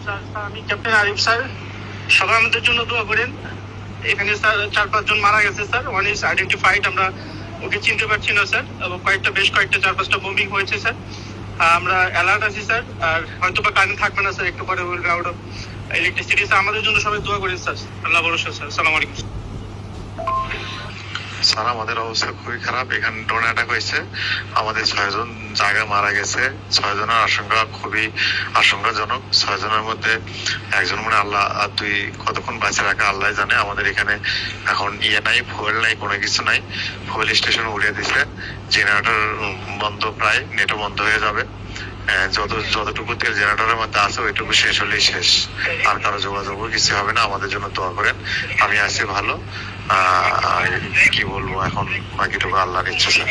Sir আমি captain Arif sir, সবাই আমাদের জন্য দোয়া করেন। এখানে স্যার 4-5 জন মারা গেছে স্যার, ওয়ান ইজ আইডেন্টিফাইড, আমরা ওকে চিনতে পারছি না স্যার, এবং বেশ কয়েকটা 4-5টা বোমিং হয়েছে স্যার। আমরা অ্যালার্ট আছি স্যার, আর হয়তো বা কারেন্ট থাকবে না স্যার, একটু পরে will be out of electricity sir. আমাদের জন্য সবাই দোয়া করেন স্যার, আল্লাহ ভরসা স্যার। আসসালামু আলাইকুম স্যার। আমাদের অবস্থা খুবই খারাপ, এখানে ড্রোন অ্যাটাক হয়েছে, আমাদের 6 জন জায়গা মারা গেছে। 6 জনের আশঙ্কা খুবই আশঙ্কাজনক। 6 জনের মধ্যে একজন মনে আল্লাহ, আর 2 কতক্ষণ বাঁচে রাখা আল্লাহ জানে। আমাদের এখানে এখন নাই, ফুয়েল নাই, কোনো কিছু নাই। ফুয়েল স্টেশন উড়িয়ে দিছে, জেনারেটর বন্ধ, প্রায় নেটও বন্ধ হয়ে যাবে। যতটুকু তেল জেনারেটরের মধ্যে আছে ওইটুকু শেষ হলেই শেষ, আর কারো যোগাযোগও কিছু হবে না। আমাদের জন্য দোয়া করেন। আমি আছি ভালো, কি বলবো এখন, বাকিটুকু আল্লাহর ইচ্ছা স্যার।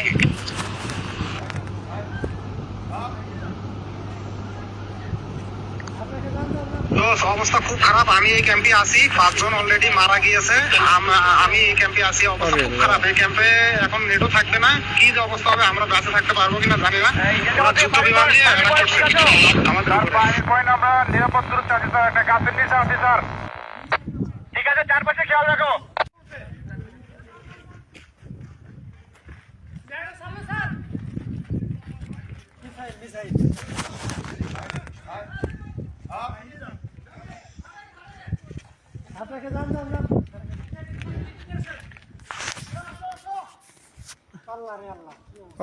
অবস্থা খুব খারাপ। আমি এই ক্যাম্পে আছি, 5 জন অলরেডি মারা গিয়েছে। আমি এই ক্যাম্পে আছি, অবস্থা খুব খারাপ। এই ক্যাম্পে এখন নেটও থাকবে না, কি যে অবস্থা হবে, আমরা বেঁচে থাকতে পারবো কিনা জানি না। যুদ্ধ বিমান দিয়ে আমাদের আমরা নিরাপদ দূরত্বে আছি স্যার, একটা গাছের নিচে আছি স্যার। ঠিক আছে, চারপাশে খেয়াল রাখো।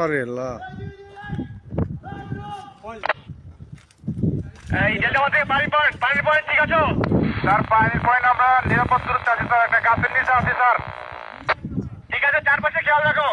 আরে আল্লাহ, পানির পয়েন্ট ঠিক আছে স্যার? পানির পয়েন্ট আমরা নিরাপদ দূরত্বে আছি স্যার, একটা গাছের নিচে আছি স্যার। ঠিক আছে, চারপাশে খেয়াল রাখো।